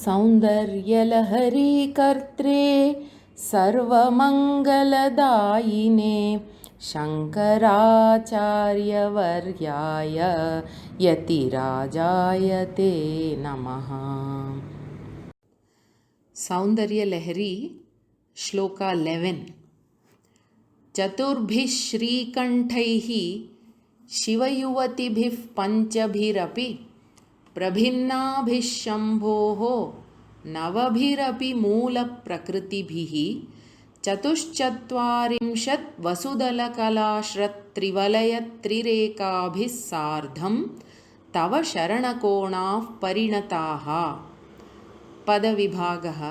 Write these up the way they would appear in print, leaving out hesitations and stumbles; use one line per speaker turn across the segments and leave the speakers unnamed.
सौन्दर्यलहरी कर्त्रे सर्वमङ्गलदायिने शङ्कराचार्यवर्याय यतिराजाय ते नमः। सौन्दर्यलहरी श्लोका 11। चतुर्भिः श्रीकण्ठैः शिवयुवतिभिः पञ्चभिरपि प्रभिन्नाभिः शम्भोः नवभिरपि मूलप्रकृतिभिः चतुश्चत्वारिंशत् वसुदलकलाश्रत्रिवलयत्रिरेकाभिः सार्धं तव शरणकोणाः परिणताः। पदविभागः।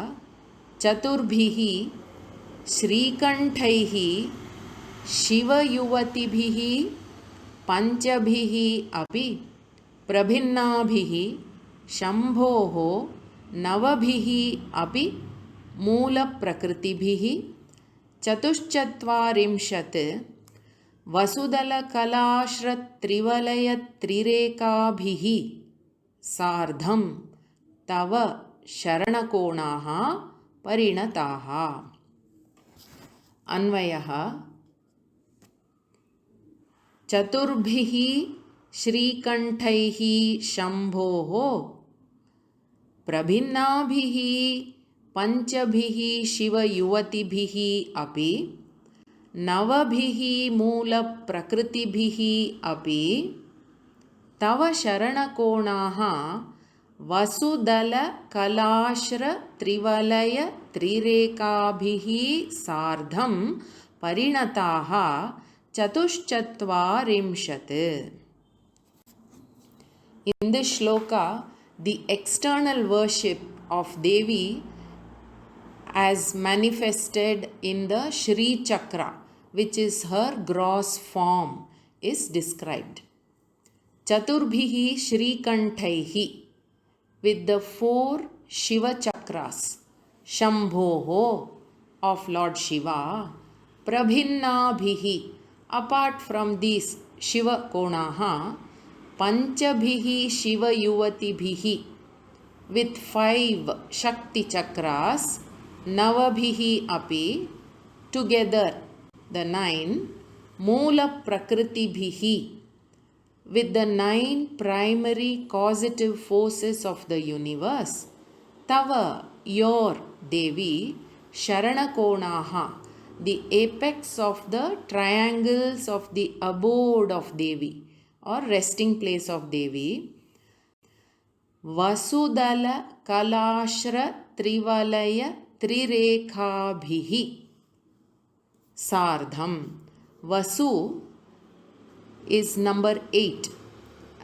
चतुर्भिः श्रीकण्ठैः शिवयुवतिभिः पञ्चभिः अपि प्रभिन्नाभिः शम्भोः नवभिः अपि मूलप्रकृतिभिः चतुश्चत्वारिंशत् वसुदलकलाश्रत्रिवलयत्रिरेकाभिः सार्धं तव शरणकोणाः परिणताः। अन्वयः। चतुर्भिः श्रीकण्ठैः शम्भोः प्रभिन्नाभिः पञ्चभिः शिवयुवतिभिः अपि नवभिः मूलप्रकृतिभिः अपि तव शरणकोणाः वसुदलकलाश्रत्रिवलयत्रिरेकाभिः सार्धं परिणताः चतुश्चत्वारिंशत्। In this shloka, the external worship of Devi as manifested in the Shri Chakra, which is her gross form, is described. Chaturbhihi Shrikantaihi, with the 4 Shiva Chakras, Shambhoho of Lord Shiva, Prabhinnabhihi, apart from these Shiva Konaha, Panchabhihi Shiva Yuvatibhihi, with 5 Shakti Chakras, Navabhihi api, together the 9 Moola Prakriti-bhihi, with the 9 primary causative forces of the universe. Tava, your Devi, Sharanakonaha, the apex of the triangles of the abode of Devi or resting place of Devi. Vasudala Kalashra Trivalaya Trirekhabhihi Sardham. Vasu is number 8.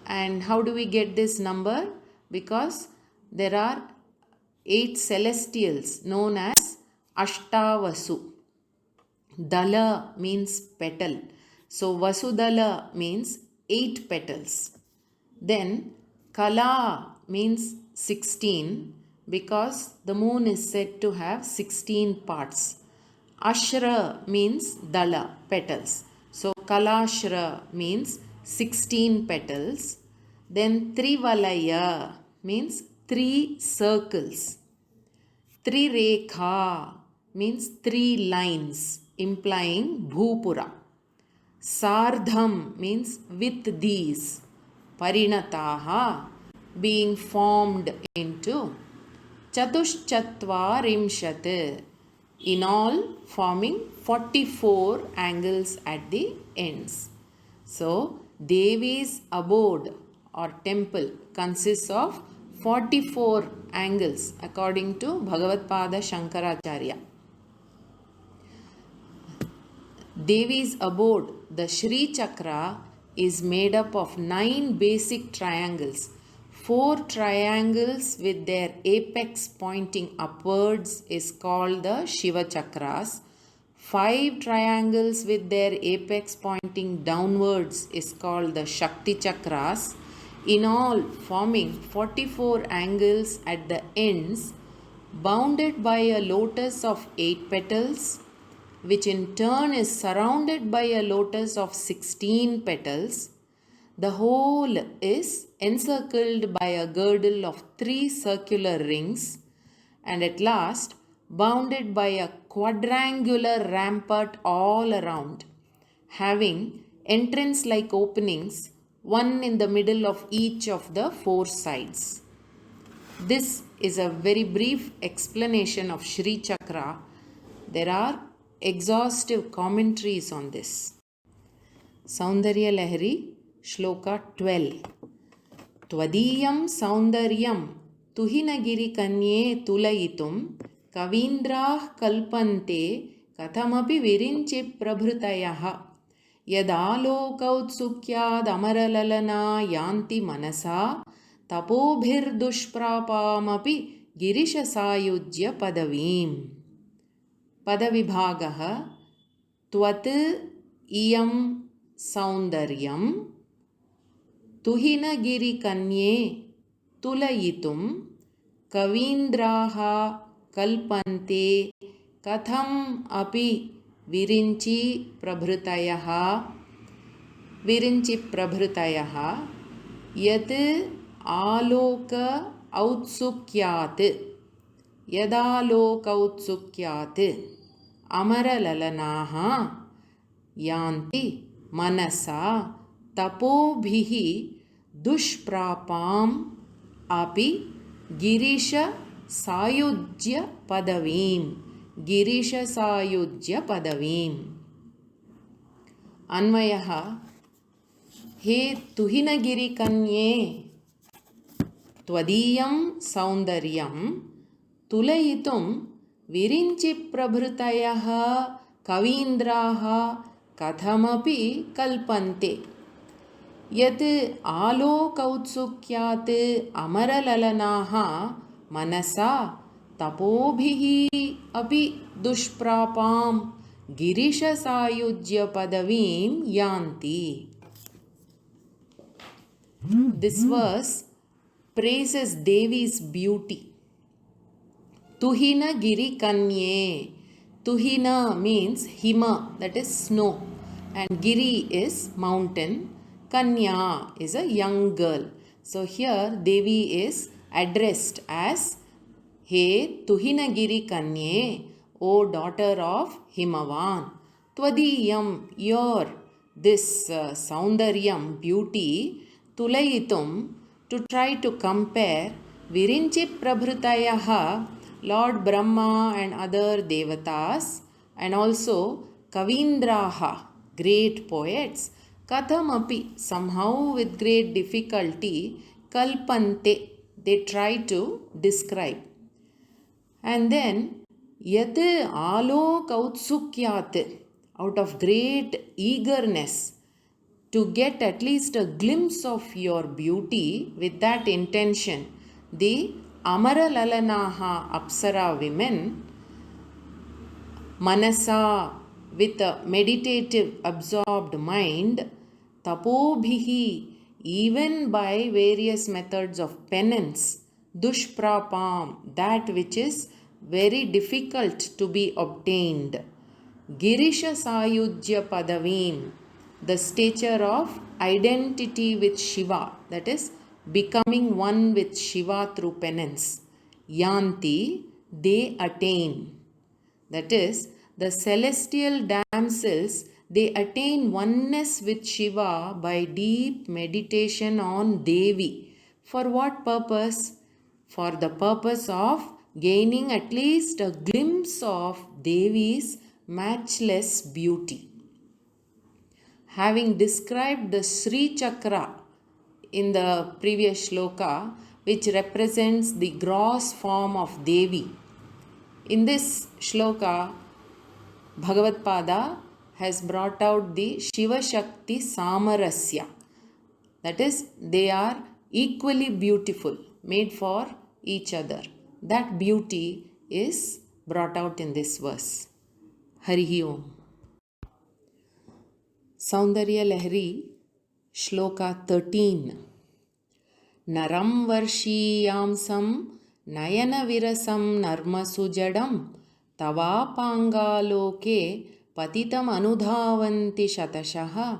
And how do we get this number? Because there are 8 celestials known as Ashtavasu. Dala means petal. So Vasudala means 8 petals. Then Kala means 16 because the moon is said to have 16 parts. Ashra means Dala, petals. So Kalashra means 16 petals. Then Trivalaya means 3 circles. Trirekha means 3 lines implying Bhupura. Sardham means with these. Parinataha being formed into. Chatushchatvarimshat, in all forming 44 angles at the ends. So Devi's abode or temple consists of 44 angles according to Bhagavatpada Shankaracharya. Devi's abode, the Shri Chakra, is made up of 9 basic triangles. 4 triangles with their apex pointing upwards is called the Shiva Chakras. 5 triangles with their apex pointing downwards is called the Shakti Chakras. In all, forming 44 angles at the ends, bounded by a lotus of 8 petals, which in turn is surrounded by a lotus of 16 petals. The whole is encircled by a girdle of 3 circular rings and at last bounded by a quadrangular rampart all around, having entrance-like openings, one in the middle of each of the 4 sides. This is a very brief explanation of Shri Chakra. There are exhaustive commentaries on this. Saundarya Lahari, Shloka 12. Twadiyam Saundaryam Tuhinagiri Kanye Tulayitum Kavindrah Kalpante Kathamapi Virinchi Prabhrutayaha Yadalokautsukhyad Amaralalana Yanti Manasa Tapobhirdushprapamapi Girisha Sayujya Padavim. Padavibhagaha Tvat iyam Saundaryam Tuhinagiri Kanye Tulayitum Kavindraha Kalpante Katham api Virinchi Prabhrutayaha Yat Aloka Autsukyat Yadalokautsukhyat Amaralalanaha Yanti Manasa Tapobhihi Dushprapam Api Girisha Sayujya Padavim. Anvayaha. He Tuhinagiri Kanye Twadiyam Saundaryam Tulayitum Virinchi Prabhrutayaha Kavindraha Kathamapi Kalpante Yat Alokautsukhyat Amaralalanaha Manasa Tapobhihi api Dushprapam Girisha Sayujya Padavim Yanti. This verse praises Devi's beauty. Tuhina Giri Kanye. Tuhina means Hima, that is snow, and Giri is mountain. Kanya is a young girl. So here Devi is addressed as He Tuhinagiri Kanye, O daughter of Himavan. Twadiyam, your this Saundaryam, beauty, Tulayitum, to try to compare Virinchi Prabhrutayaha, Lord Brahma and other devatas, and also Kavindraha, great poets, Kathamapi, somehow with great difficulty, Kalpante, they try to describe. And then Yat Alokautsukhyat, out of great eagerness to get at least a glimpse of your beauty, with that intention, the Amaralalanaha Apsara women, Manasa, with a meditative absorbed mind, Tapobhihi, even by various methods of penance, Dushprapam, that which is very difficult to be obtained, Girisha Sayujya Padavim, the stature of identity with Shiva, that is, becoming one with Shiva through penance. Yanti, they attain. That is, the celestial damsels, they attain oneness with Shiva by deep meditation on Devi. For what purpose? For the purpose of gaining at least a glimpse of Devi's matchless beauty. Having described the Sri Chakra in the previous shloka, which represents the gross form of Devi, in this shloka, Bhagavad Pada has brought out the Shiva Shakti Samarasya. That is, they are equally beautiful, made for each other. That beauty is brought out in this verse. Harihi Om. Saundarya Lahari, Shloka 13. Naram Varshiyamsam Nayana Virasam Narma Sujadam Tava Pangaloke Patitam Anudhavanti Shatashaha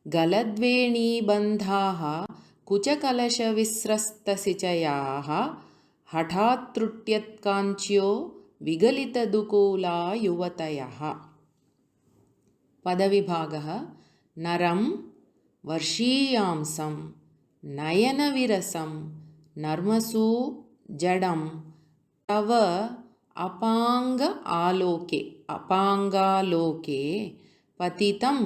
गलद्वेणीबन्धाः कुचकलशविस्रस्तसिचयाः हठात्त्रुट्यत्काञ्च्यो विगलितदुकूला युवतयः. पदविभागः नरं वर्षीयांसं नयनविरसं नर्मसु जडं तव अपाङ्गालोके पतितम्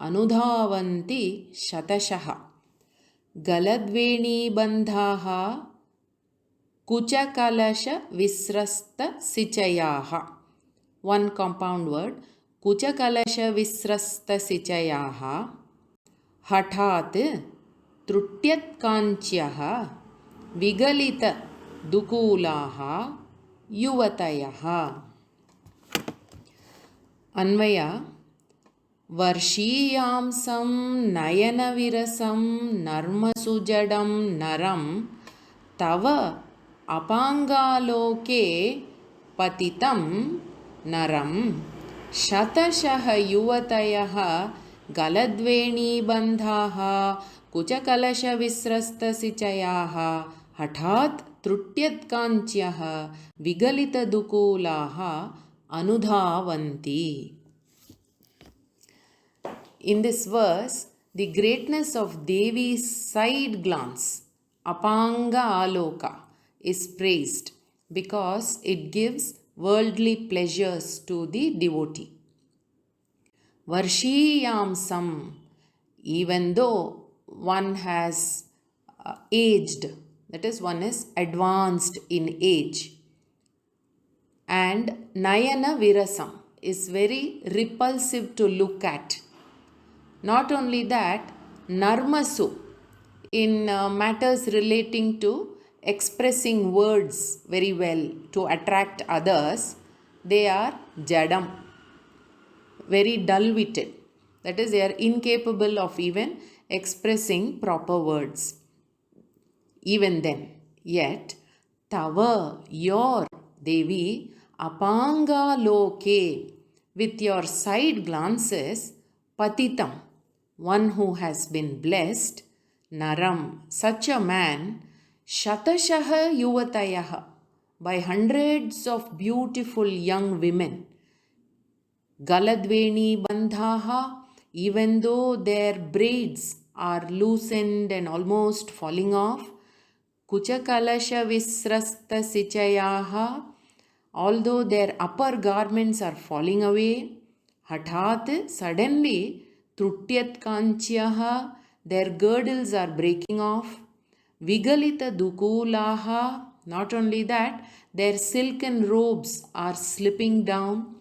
अनुधावन्ति शतशः. गलद्वेणीबन्धाः कुचकलशविस्रस्तसिचयाः. One compound word. कुचकलशविस्रस्तसिचयाः हठात् त्रुट्यत्काञ्च्यः विगलितदुकूलाः युवतयः. अन्वय. वर्षीयांसं नयनविरसं नर्मसुजडं नरं तव अपाङ्गालोके पतितं नरं शतशः युवतयः गलद्वेणीबन्धाः कुचकलशविस्रस्तसिचयाः हठात् त्रुट्यत्काञ्च्यः विगलितदुकूलाः अनुधावन्ति. In this verse, the greatness of Devi's side glance, Apanga Aloka, is praised because it gives worldly pleasures to the devotee. Varshiyamsam, even though one has aged, that is, one is advanced in age, and Nayana Virasam is very repulsive to look at. Not only that, Narmasu, in matters relating to expressing words very well to attract others, they are Jadam, very dull-witted. That is, they are incapable of even expressing proper words. Even then, yet, Tava, your Devi, Apanga Loke, with your side glances, Patitam, one who has been blessed, Naram, such a man, Shatashaha Yuvatayaha, by hundreds of beautiful young women. Galadveni Bandhaha, even though their braids are loosened and almost falling off. Kuchakalasha Visrasta Sichayaha, although their upper garments are falling away. Hathat, suddenly, Trutyat Kanchyaha, their girdles are breaking off. Vigalita Dukulaha, not only that, their silken robes are slipping down.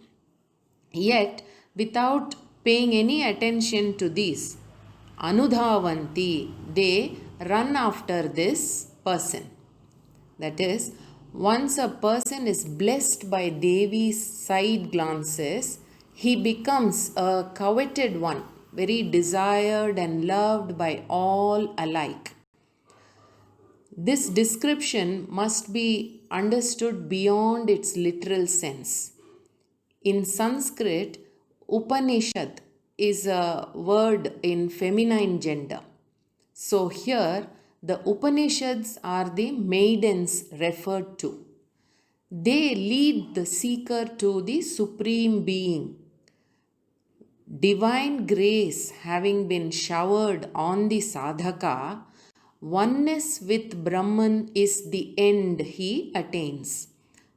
Yet, without paying any attention to this, Anudhavanti, they run after this person. That is, once a person is blessed by Devi's side glances, he becomes a coveted one, very desired and loved by all alike. This description must be understood beyond its literal sense. In Sanskrit, Upanishad is a word in feminine gender. So here, the Upanishads are the maidens referred to. They lead the seeker to the Supreme Being. Divine grace having been showered on the sadhaka, oneness with Brahman is the end he attains.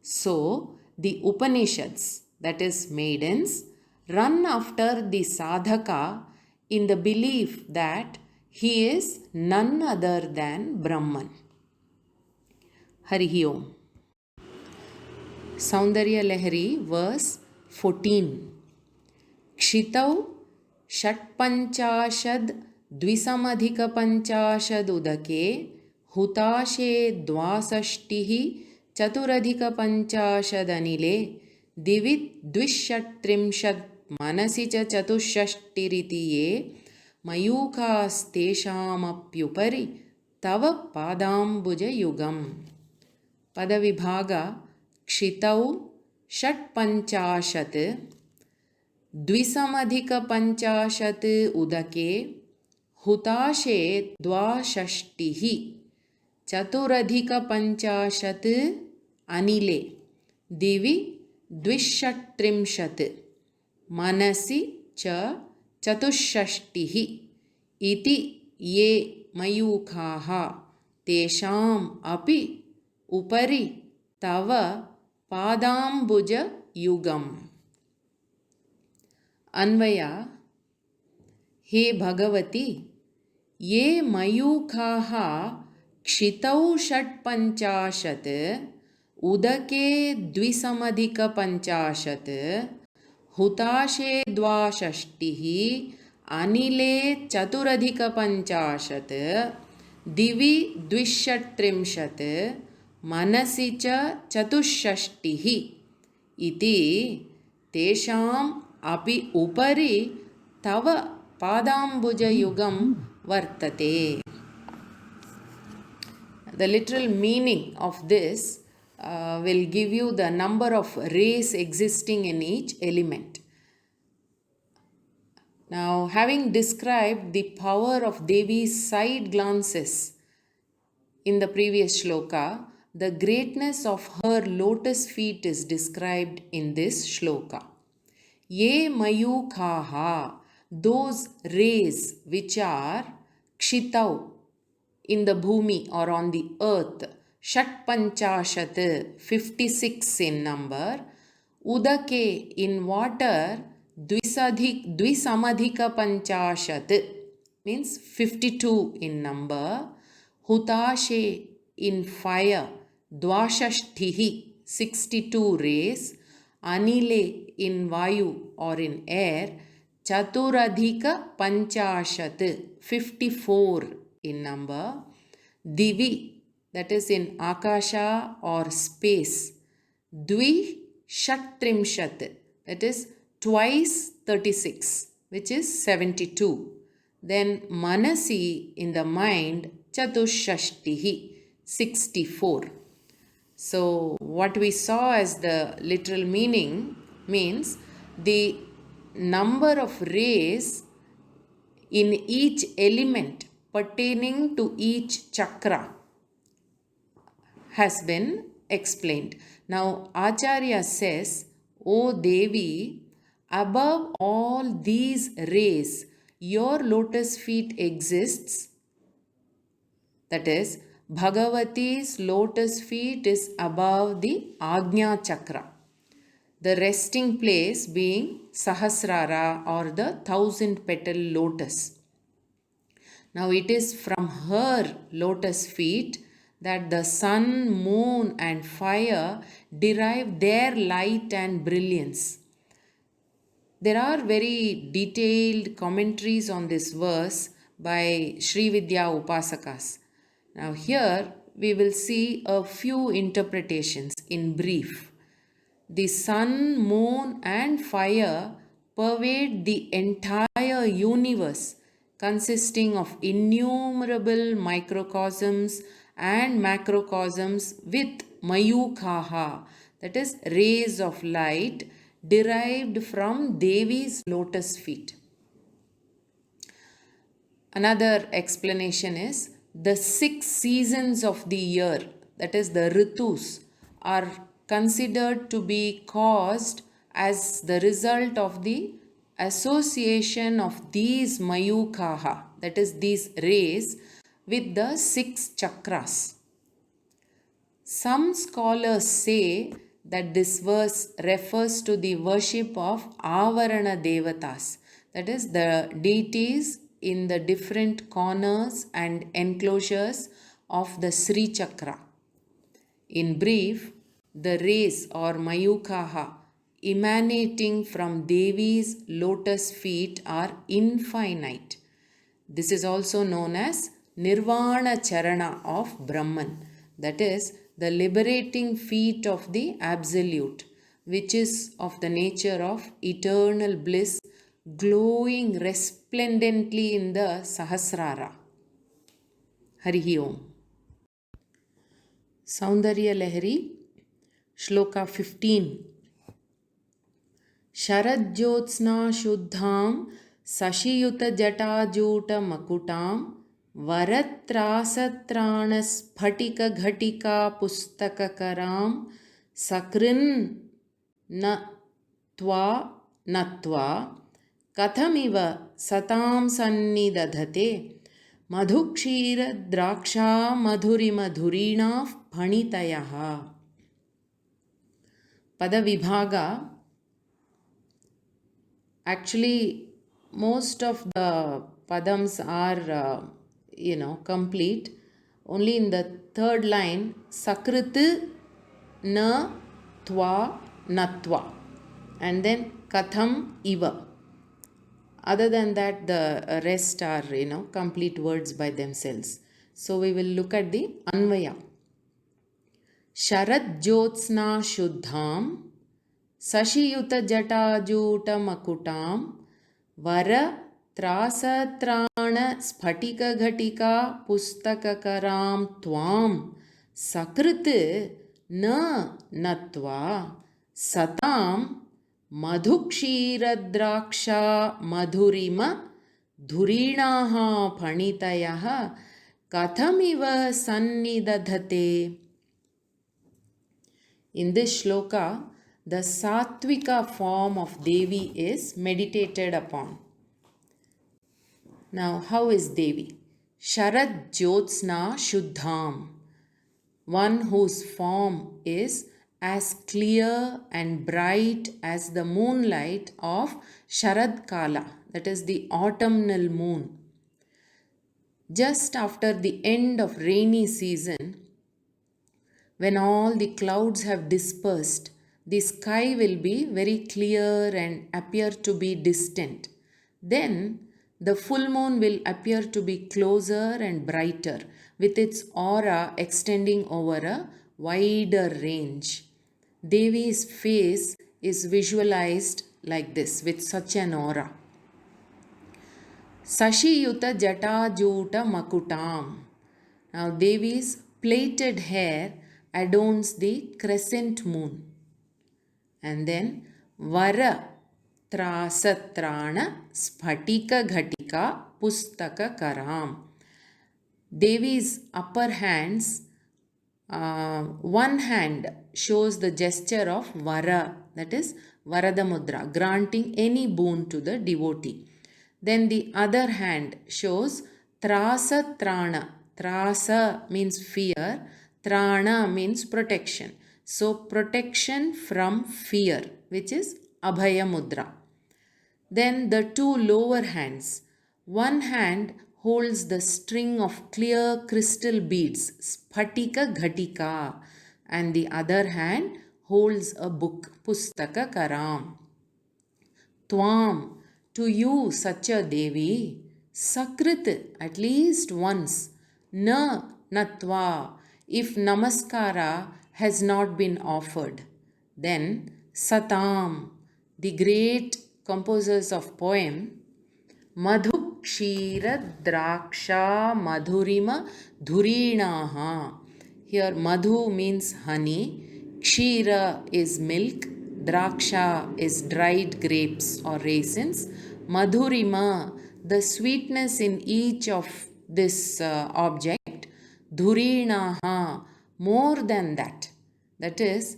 So, the Upanishads, that is maidens, run after the sadhaka in the belief that he is none other than Brahman. Harihi Om. Saundarya Lahari, verse 14. Kshitau षट्पञ्चाशद् द्विसमधिकपञ्चाशदुदके हुताशे द्वाषष्टिः चतुरधिकपञ्चाशदनिले दिवि द्विषट्त्रिंशत् मनसि च चतुष्षष्टिरिति ये मयूखास्तेषामप्युपरि तव पादाम्बुजयुगम्. पदविभाग क्षितौ षट्पञ्चाशत् द्विसमधिकपञ्चाशत् उदके हुताशे द्वाषष्टिः चतुरधिकपञ्चाशत् अनिले दिवि द्विषट्त्रिंशत् मनसि च चतुष्षष्टिः इति ये मयूखाः तेषाम् अपि उपरि तव पादाम्बुजयुगम्। अन्वय। हे भगवती, ये मयूखाः क्षितौ षट्पञ्चाशत् उदके द्विसमधिकपञ्चाशत् हुताशे द्वाषष्टिः अनिले चतुरधिकपञ्चाशत् दिवि द्विषट्त्रिंशत् मनसि च चतुष्षष्टिः इति तेषाम् अपि उपरि तव पादाम्बुजयुगं वर्तते. The literal meaning of this will give you the number of rays existing in each element. Now, having described the power of Devi's side glances in the previous shloka, the greatness of her lotus feet is described in this shloka. Ye mayukhaha, those rays which are kshitau, in the bhumi or on the earth, shatpanchashat, 56 in number, udake, in water, dvisamadhika panchashat, means 52 in number, hutashe, in fire, dvashashtihi, 62 rays, anile, in vayu or in air, chaturadhika panchashat, 54 in number, divi, that is in akasha or space, dvi shattrimshat, that is twice 36, which is 72. Then manasi, in the mind, chatushashtihi, 64. So what we saw as the literal meaning means the number of rays in each element pertaining to each chakra has been explained. Now Acharya says, O Devi, above all these rays, your lotus feet exists. That is, Bhagavati's lotus feet is above the Ajna chakra, the resting place being Sahasrara or the 1000-petal lotus. Now it is from her lotus feet that the sun, moon and fire derive their light and brilliance. There are very detailed commentaries on this verse by Sri Vidya Upasakas. Now here we will see a few interpretations in brief. The sun, moon and fire pervade the entire universe, consisting of innumerable microcosms and macrocosms with mayukhaha, that is rays of light derived from Devi's lotus feet. Another explanation is the 6 seasons of the year, that is the ritus, are considered to be caused as the result of the association of these mayukhaha, that is these rays, with the 6 chakras. Some scholars say that this verse refers to the worship of Avarana Devatas, that is the deities in the different corners and enclosures of the Sri Chakra. In brief, the rays or mayukhaha emanating from Devi's lotus feet are infinite. This is also known as Nirvana Charana of Brahman, that is the liberating feet of the Absolute, which is of the nature of eternal bliss, glowing resplendently in the Sahasrara. Harihi Om. Saundarya Lahari, Shloka 15. Sharad Jyotsna Shuddham शशियुतजटाजूटमकुटां वरत्रासत्राणस्फटिकघटिकापुस्तककरां सकृन् न त्वा नत्वा कथमिव सतां सन्निदधते मधुक्षीरद्राक्षामधुरिमधुरीणाः फणितयः. Padavibhaga. Actually, most of the padams are, complete. Only in the third line, sakrit na tva natva. And then katham iva. Other than that, the rest are, complete words by themselves. So we will look at the Anvaya. Sharad Jyotsna Shuddham Sashiyuta-jatajuta-makutam Vara-trasa-trana-sphatika-ghatika-pustaka-karam Tvam Sakrit na natva Satam Madhukshira-draksha-madhurima-dhurinaha phanitayaha Kathamiva sannidadhate. In this shloka, the Sattvika form of Devi is meditated upon. Now, how is Devi? Sharad Jyotsna Shuddham, one whose form is as clear and bright as the moonlight of Sharad Kala, that is the autumnal moon. Just after the end of rainy season, when all the clouds have dispersed, the sky will be very clear and appear to be distant. Then the full moon will appear to be closer and brighter, with its aura extending over a wider range. Devi's face is visualized like this, with such an aura. Sashiyuta Jatajuta Makutam. Now Devi's plaited hair adorns the crescent moon. And then Vara Trasatrana Sphatika Ghatika Pustaka Karam. Devi's upper hands, one hand shows the gesture of Vara, that is Varada Mudra, granting any boon to the devotee. Then the other hand shows Trasa Trana. Trasa means fear, Trana means protection. So protection from fear, which is Abhaya Mudra. Then the two lower hands. One hand holds the string of clear crystal beads, Sphatika Ghatika, and the other hand holds a book, Pustaka Karam. Tvam, to you, such a Devi, Sakrit, at least once, Na Natva, if Namaskara has not been offered. Then Satam, the great composers of poem, Madhu Kshira Draksha Madhurima Dhurinaha. Here Madhu means honey, Kshira is milk, Draksha is dried grapes or raisins, Madhurima, the sweetness in each of this object, Dhurinaha, more than that. That is,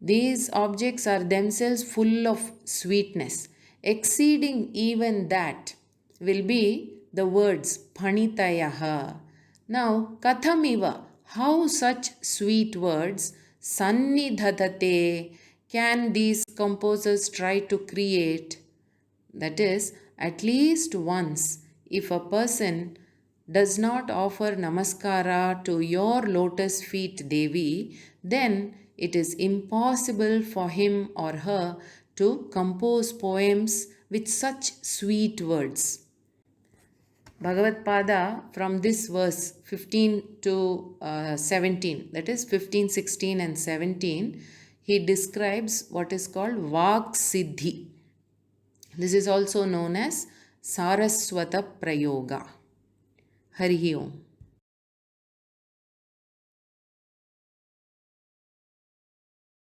these objects are themselves full of sweetness. Exceeding even that will be the words Phanitayaha. Now, Kathamiva, how such sweet words, Sannidhatate, can these composers try to create? That is, at least once, if a person does not offer namaskara to your lotus feet, Devi, then it is impossible for him or her to compose poems with such sweet words. Bhagavad Pada, from this verse 15 to 17, that is 15, 16 and 17, he describes what is called Vak Siddhi. This is also known as Saraswata Prayoga. Harihi Om.